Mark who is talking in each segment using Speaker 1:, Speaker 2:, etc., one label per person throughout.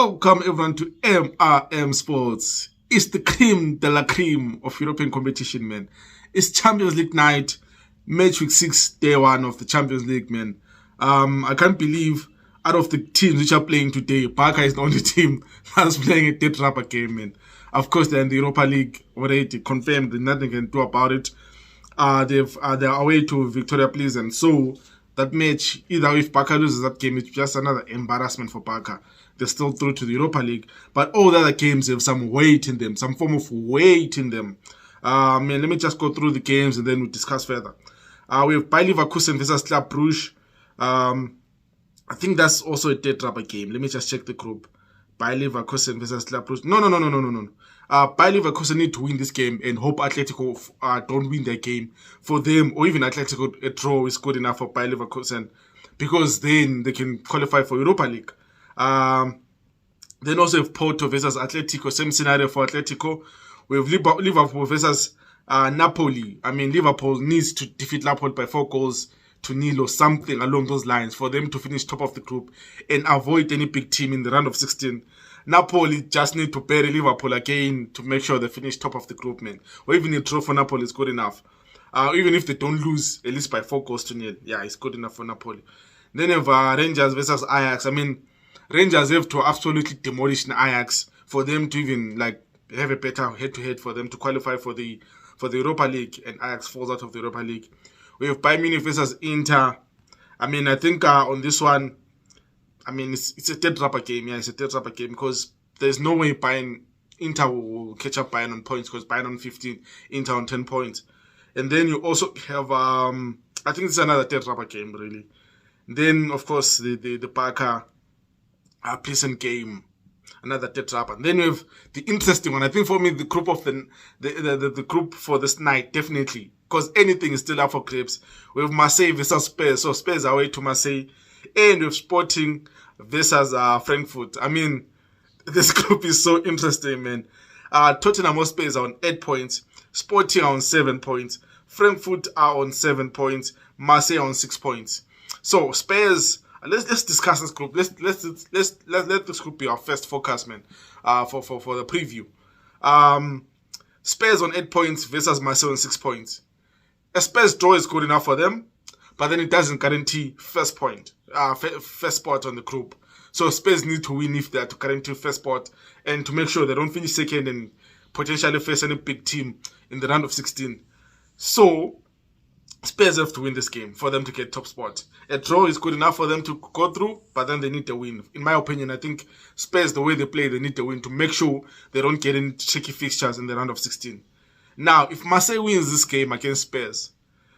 Speaker 1: Welcome everyone to MRM Sports. It's the cream de la cream of European competition, man. It's Champions League night, match week 6, day 1 of the Champions League, man. I can't believe out of the teams which are playing today, Barca is the only team that's playing a dead rubber game, man. Of course, they're in the Europa League already, confirmed, there's nothing can do about it. They're away to Victoria Pleasant, so that match, either if Barca loses that game, it's just another embarrassment for Barca. They're still through to the Europa League, but all the other games have some weight in them, some form of weight in them. And let me just go through the games and then we'll discuss further. We have Bayer Leverkusen versus Club Brugge. I think that's also a dead rubber game. Let me just check the group. Bayer Leverkusen versus Club Brugge. No. Bayer Leverkusen need to win this game and hope Atletico don't win their game for them, or even Atletico a draw is good enough for Bayer Leverkusen, because then they can qualify for Europa League. Then also have Porto versus Atletico, same scenario for Atletico. We have Liverpool versus Napoli. I mean, Liverpool needs to defeat Napoli by 4-0 or something along those lines for them to finish top of the group and avoid any big team in the round of 16. Napoli just need to bury Liverpool again to make sure they finish top of the group, man. Or even a draw for Napoli is good enough. Even if they don't lose, at least by 4-0. Yeah, it's good enough for Napoli. Then you have Rangers versus Ajax. I mean, Rangers have to absolutely demolish Ajax for them to even have a better head-to-head for them to qualify for the Europa League, and Ajax falls out of the Europa League. We have Bayern Munich versus Inter. I mean, I think on this one, I mean, it's a dead rubber game. Yeah, it's a dead rubber game because there's no way Inter will catch up Bayern on points, because Bayern on 15, Inter on 10 points. And then you also have, I think it's another dead rubber game, really. Then, of course, the Barca pleasant game, another dead rubber. And then we have the interesting one. I think for me, the group of the group for this night, definitely, because anything is still up for grabs. We have Marseille versus Spurs. So Spurs are away to Marseille. And we have Sporting versus Frankfurt. I mean, this group is so interesting, man. Tottenham Spurs are on 8 points. Sporting are on 7 points. Frankfurt are on 7 points. Marseille on 6 points. So Spurs, let's discuss this group. Let this group be our first focus, man. For the preview. Spurs on 8 points versus Marseille on 6 points. A Spurs draw is good enough for them, but then it doesn't guarantee first spot on the group. So Spurs need to win if they are to guarantee first spot, and to make sure they don't finish second and potentially face any big team in the round of 16. So Spurs have to win this game for them to get top spot. A draw is good enough for them to go through, but then they need the win. In my opinion, I think Spurs, the way they play, they need the win to make sure they don't get into tricky fixtures in the round of 16. Now, if Marseille wins this game against Spurs,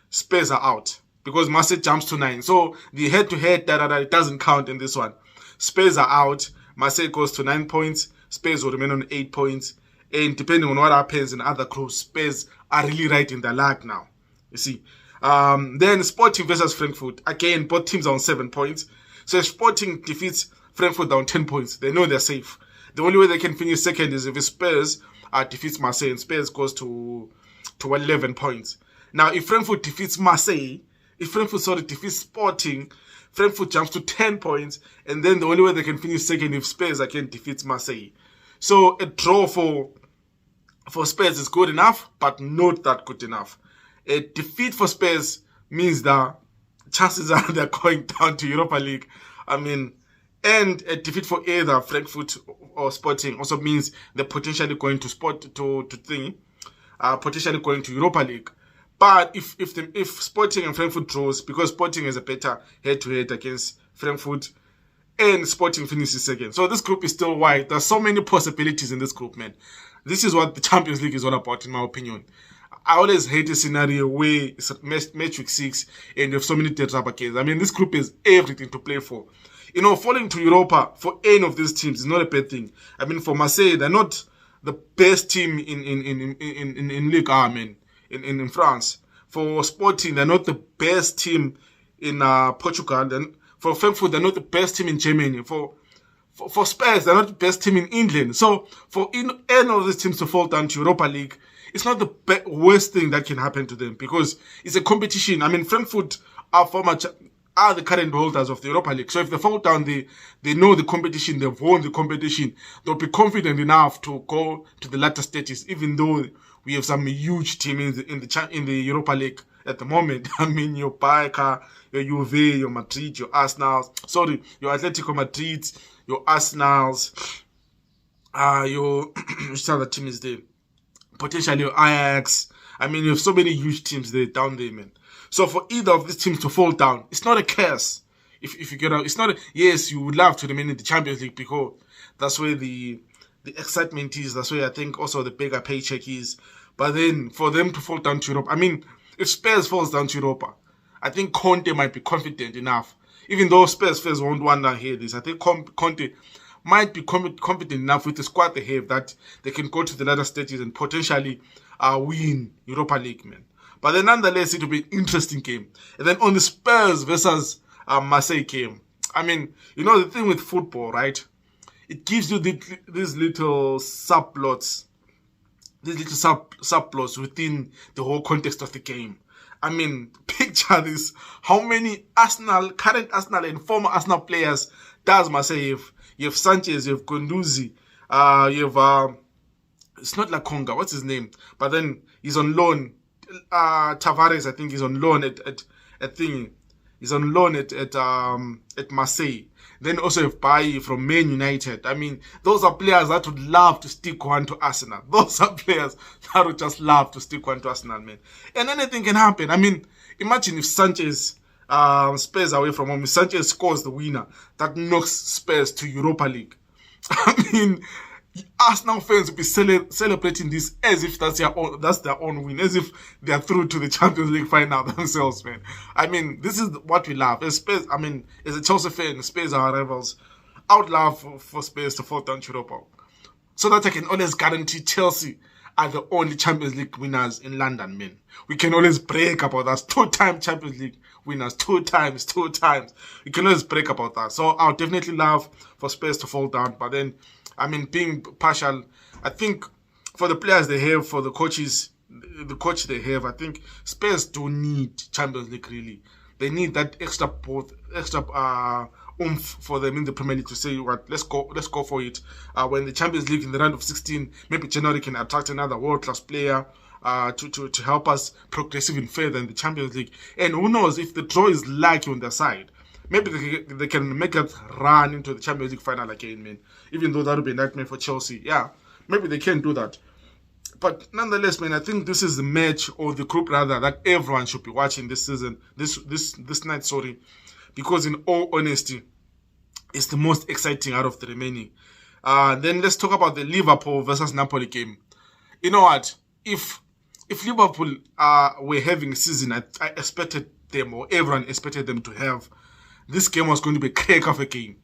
Speaker 1: Spurs are out, because Marseille jumps to 9. So the head-to-head, it doesn't count in this one. Spurs are out. Marseille goes to 9 points. Spurs will remain on 8 points. And depending on what happens in other groups, Spurs are really right in the lag now. You see. Then Sporting versus Frankfurt. Again, both teams are on 7 points. So if Sporting defeats Frankfurt down 10 points, they know they're safe. The only way they can finish second is if Spurs defeats Marseille, and Spurs goes to 11 points. Now, if Frankfurt defeats defeats Sporting, Frankfurt jumps to 10 points, and then the only way they can finish second if Spurs again defeats Marseille. So a draw for Spurs is good enough, but not that good enough. A defeat for Spurs means that chances are they're going down to Europa League. I mean, and a defeat for either Frankfurt or Sporting also means they're potentially going potentially going to Europa League. But if Sporting and Frankfurt draws, because Sporting has a better head-to-head against Frankfurt, and Sporting finishes second. So this group is still wide. There's so many possibilities in this group, man. This is what the Champions League is all about, in my opinion. I always hate a scenario where it's match week 6 and you have so many dead rubber games. I mean, this group is everything to play for. You know, falling to Europa for any of these teams is not a bad thing. I mean, for Marseille, they're not the best team in Ligue 1, man. In France. For Sporting, they're not the best team in Portugal. Then for Frankfurt, they're not the best team in Germany. For Spurs, they're not the best team in England. So for any of these teams to fall down to Europa League, it's not the worst thing that can happen to them, because it's a competition. I mean, Frankfurt are are the current holders of the Europa League. So if they fall down, they know the competition, they've won the competition, they'll be confident enough to go to the latter stages, even though we have some huge team in the Europa League at the moment. I mean, your Barca, your Juve, your Madrid, your Arsenal, your Atletico Madrid, your Arsenals, your which other team is there? Potentially your Ajax. I mean, you have so many huge teams there down there, man. So for either of these teams to fall down, it's not a curse. If you get out, it's not. Yes, you would love to remain in the Champions League because that's where the excitement is. That's where I think also the bigger paycheck is. But then for them to fall down to Europe, I mean, if Spurs falls down to Europa, I think Conte might be confident enough. Even though Spurs fans won't want to hear this, I think Conte might be confident enough with the squad they have that they can go to the latter stages and potentially win Europa League, man. But then nonetheless, it will be an interesting game. And then on the Spurs versus Marseille game, I mean, you know, the thing with football, right? It gives you these little subplots, within the whole context of the game. I mean, picture this. How many current Arsenal and former Arsenal players does Marseille have? You have Sanchez, you have Guendouzi, you have, it's not Lakonga, what's his name? But then he's on loan. Tavares, I think, is on loan at Marseille. Then also have Bailly from Man United. I mean, those are players that would love to stick one to Arsenal. Those are players that would just love to stick one to Arsenal, man. And anything can happen. I mean, imagine if Sanchez, Spurs away from home, if Sanchez scores the winner, that knocks Spurs to Europa League. I mean, Arsenal fans will be celebrating this as if that's their own win, as if they are through to the Champions League final themselves, man. I mean, this is what we love. As Spurs, I mean, as a Chelsea fan, Spurs are our rivals. I would love for Spurs to fall down to Europa, so that I can always guarantee Chelsea are the only Champions League winners in London, man. We can always brag about that. 2-time Champions League winners, two times. We can always brag about that. So I would definitely love for Spurs to fall down, but then, I mean, being partial, I think for the players they have, for the coaches, the coach they have, I think Spurs do need Champions League, really. They need that extra oomph for them in the Premier League to say, what, let's go for it. When the Champions League in the round of 16, maybe January can attract another world-class player to help us progress even further in the Champions League. And who knows, if the draw is lucky on their side, maybe they can make it run into the Champions League final again, man. Even though that would be a nightmare for Chelsea. Yeah, maybe they can do that. But nonetheless, man, I think this is the match, or the group rather, that everyone should be watching this season, this night, sorry. Because in all honesty, it's the most exciting out of the remaining. Then let's talk about the Liverpool versus Napoli game. You know what? If Liverpool were having a season I expected them, or everyone expected them to have, this game was going to be a crack of a game.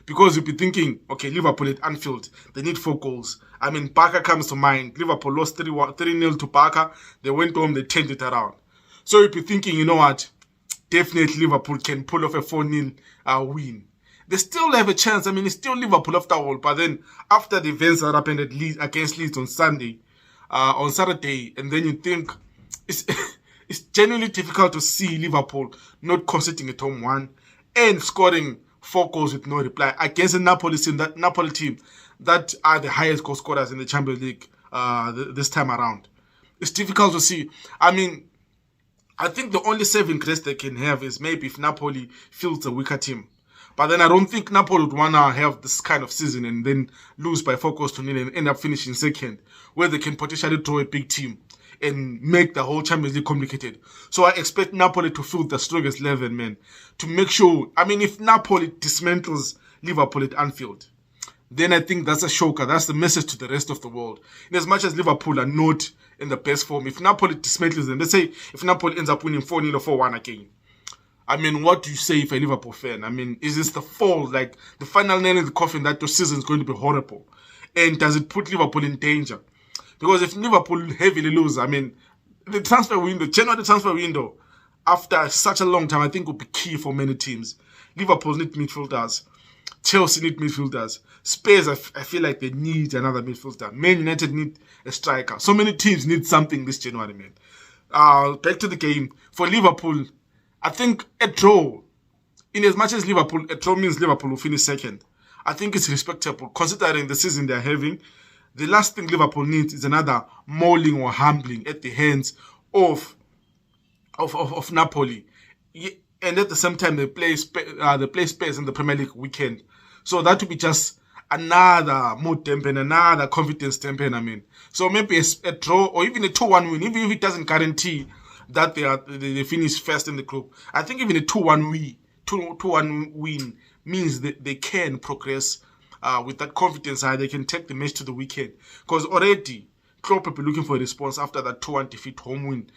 Speaker 1: Because you'd be thinking, okay, Liverpool at Anfield, they need 4 goals. I mean, Barca comes to mind. Liverpool lost 3-0 to Barca. They went home, they turned it around. So you'd be thinking, you know what? Definitely Liverpool can pull off a 4-0 win. They still have a chance. I mean, it's still Liverpool after all. But then, after the events that happened against Leeds on Saturday, and then you think, it's genuinely difficult to see Liverpool not conceding at home 1 and scoring 4 goals with no reply against a Napoli team that are the highest goal scorers in the Champions League this time around. It's difficult to see. I mean, I think the only saving grace they can have is maybe if Napoli fields a weaker team. But then I don't think Napoli would want to have this kind of season and then lose by 4 goals to 0 and end up finishing second, where they can potentially draw a big team and make the whole Champions League complicated. So I expect Napoli to field the strongest 11, man, to make sure. I mean, if Napoli dismantles Liverpool at Anfield, then I think that's a shocker. That's the message to the rest of the world. In as much as Liverpool are not in the best form, if Napoli dismantles them, let's say if Napoli ends up winning 4-0 or 4-1 again, I mean, what do you say if a Liverpool fan? I mean, is this the fall, like the final nail in the coffin that the season is going to be horrible? And does it put Liverpool in danger? Because if Liverpool heavily lose, I mean, the January transfer window, after such a long time, I think will be key for many teams. Liverpool need midfielders. Chelsea need midfielders. Spurs, I feel like they need another midfielder. Man United need a striker. So many teams need something this January, man. Back to the game. For Liverpool, I think a draw in as much as Liverpool, a draw means Liverpool will finish second, I think it's respectable considering the season they're having. The last thing Liverpool needs is another mauling or humbling at the hands of Napoli. And at the same time, they play Spurs in the Premier League weekend. So that would be just another mood dampen, another confidence dampen, I mean. So maybe a draw or even a 2-1 win, even if it doesn't guarantee that they finish first in the group. I think even a 2-1 win means that they can progress with that confidence. They can take the match to the weekend. Because already, Klopp will be looking for a response after that 2-1 defeat, home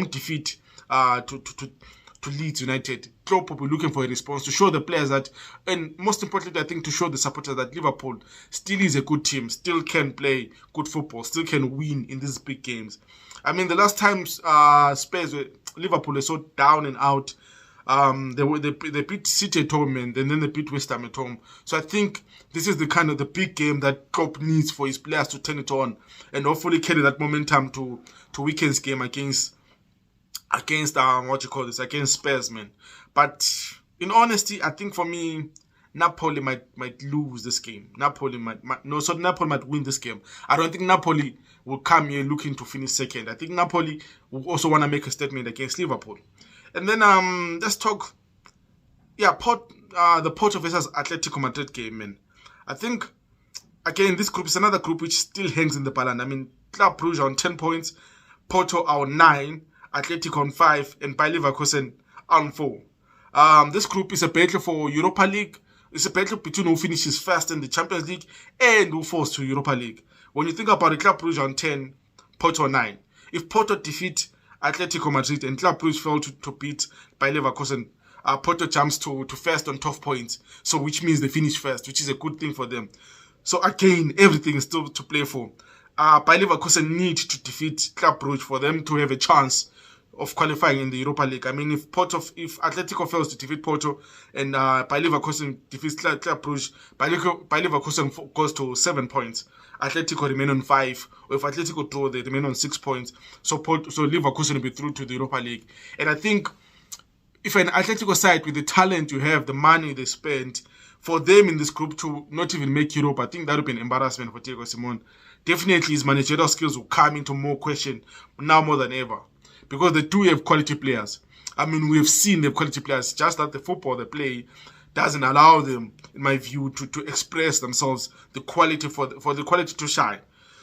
Speaker 1: defeat to Leeds United. Klopp will be looking for a response to show the players that, and most importantly, I think to show the supporters that Liverpool still is a good team, still can play good football, still can win in these big games. I mean, the last time Liverpool were so down and out, they beat City at home and then they beat West Ham at home. So I think this is the kind of the big game that Klopp needs for his players to turn it on and hopefully carry that momentum to weekend's game against against Spurs, man. But in honesty, I think for me, Napoli might lose this game. Napoli might win this game. I don't think Napoli will come here looking to finish second. I think Napoli will also want to make a statement against Liverpool. And then let's talk, the Porto versus Atletico Madrid game, man. I think again this group is another group which still hangs in the balance. I mean, Club Brugge on 10 points, Porto are on 9. Atletico on 5, and Bayer Leverkusen on 4. This group is a battle for Europa League. It's a battle between who finishes first in the Champions League and who falls to Europa League. When you think about it, Club Brugge on 10, Porto on 9. If Porto defeat Atletico Madrid and Club Brugge fail to beat Bayer Leverkusen, Porto jumps to first on 12 points. So which means they finish first, which is a good thing for them. So again, everything is still to play for. Bayer Leverkusen need to defeat Club Brugge for them to have a chance of qualifying in the Europa League. I mean, if Atletico fails to defeat Porto and Bayer Leverkusen defeats Club Brugge, Bayer Leverkusen goes to 7 points. Atletico remain on 5. Or if Atletico draw, they remain on 6 points. So Leverkusen will be through to the Europa League. And I think if an Atletico side with the talent you have, the money they spend, for them in this group to not even make Europe, I think that would be an embarrassment for Diego Simon. Definitely his managerial skills will come into more question now more than ever. Because they do have quality players. I mean, we have seen the quality players, just that the football they play doesn't allow them, in my view, to express themselves, the quality for the quality to shine.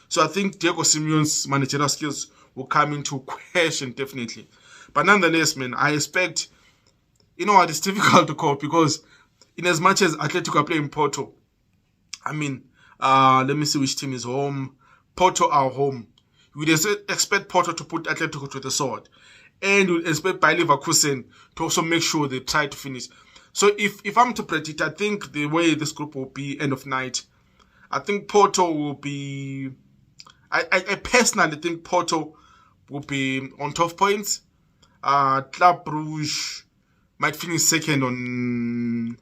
Speaker 1: So I think Diego Simeone's managerial skills will come into question, definitely. But nonetheless, man, I expect, it's difficult to call because in as much as Atletico are playing Porto, I mean, let me see which team is home. Porto are home. We expect Porto to put Atletico to the sword. And we expect Bayer Leverkusen to also make sure they try to finish. So if I'm to predict, I think the way this group will be end of night, I think Porto will be... I personally think Porto will be on 12 points. Club Brugge might finish second on...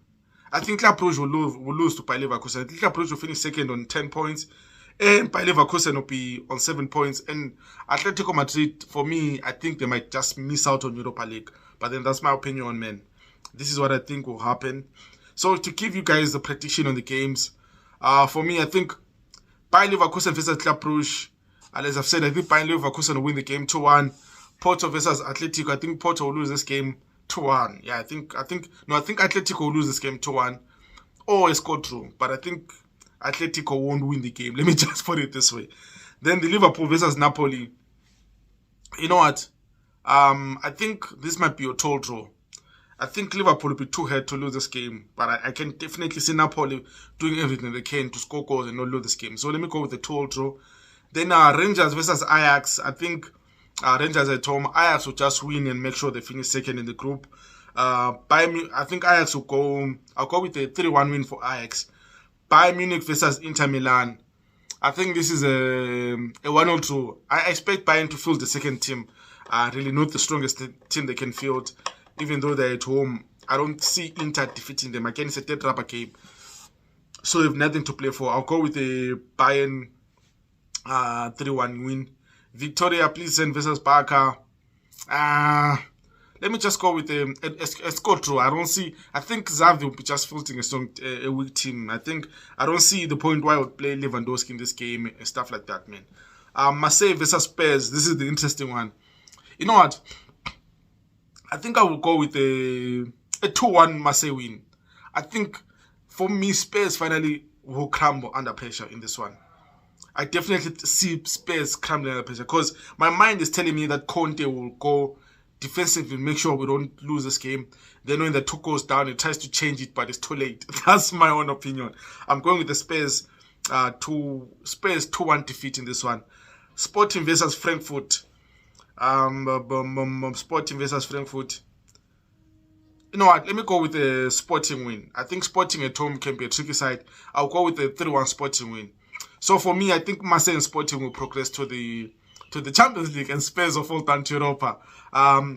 Speaker 1: I think Club Brugge will lose to Bayer Leverkusen. I think Club Brugge will finish second on 10 points. And Bayer Leverkusen will be on 7 points. And Atletico Madrid, for me, I think they might just miss out on Europa League. But then that's my opinion, man. This is what I think will happen. So to give you guys the prediction on the games, for me, I think Bayer Leverkusen versus Club Brugge. And as I've said, I think Bayer Leverkusen will win the game 2-1. Porto versus Atletico. I think Porto will lose this game 2-1. Yeah, I think Atletico will lose this game 2-1. Or a score draw. But I think Atletico won't win the game. Let me just put it this way. Then the Liverpool versus Napoli. You know what? I think this might be a total draw. I think Liverpool will be too hurt to lose this game. But I can definitely see Napoli doing everything they can to score goals and not lose this game. So let me go with the total draw. Then Rangers versus Ajax. I think Rangers at home. Ajax will just win and make sure they finish second in the group. I think Ajax will go... I'll go with a 3-1 win for Ajax. Bayern Munich versus Inter Milan. I think this is a 1-0 draw. I expect Bayern to field the second team. Really not the strongest team they can field. Even though they're at home, I don't see Inter defeating them. Again, it's a dead rubber game. So they have nothing to play for. I'll go with the Bayern 3-1 win. Victoria Pilsen versus Barca. let me just go with a score draw. I think Xavi will be just fielding a weak team. I don't see the point why I would play Lewandowski in this game and stuff like that, man. Marseille versus Spurs. This is the interesting one. You know what? I think I will go with a 2-1 Marseille win. I think for me, Spurs finally will crumble under pressure in this one. I definitely see Spurs crumbling under pressure because my mind is telling me that Conte will go defensively, make sure we don't lose this game. Then when the 2 goes down, he tries to change it, but it's too late. That's my own opinion. I'm going with the Spurs 2-1 defeat in this one. Sporting versus Frankfurt. Sporting versus Frankfurt. You know what? Let me go with the Sporting win. I think Sporting at home can be a tricky side. I'll go with the 3-1 Sporting win. So for me, I think Marseille and Sporting will progress to the Champions League and Spurs will fall down to Europa.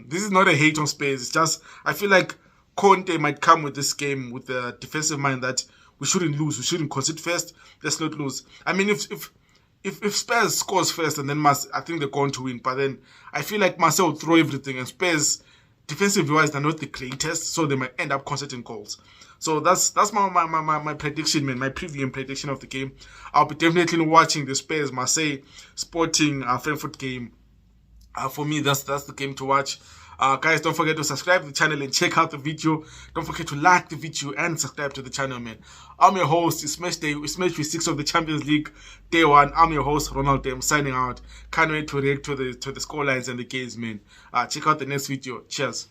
Speaker 1: This is not a hate on Spurs. It's just I feel like Conte might come with this game with a defensive mind that we shouldn't lose. We shouldn't concede first. Let's not lose. I mean, if Spurs scores first and then I think they're going to win. But then I feel like Marseille will throw everything and Spurs, defensively wise, they're not the greatest, so they might end up conceding goals. So that's my prediction, man. My preview and prediction of the game. I'll be definitely watching the Spurs Marseille Sporting Frankfurt game. For me, that's the game to watch. Guys, don't forget to subscribe to the channel and check out the video. Don't forget to like the video and subscribe to the channel, man. I'm your host. It's match week 6 of the Champions League, day 1. I'm your host, Ronald. I'm signing out. Can't wait to react to the scorelines and the games, man. Check out the next video. Cheers.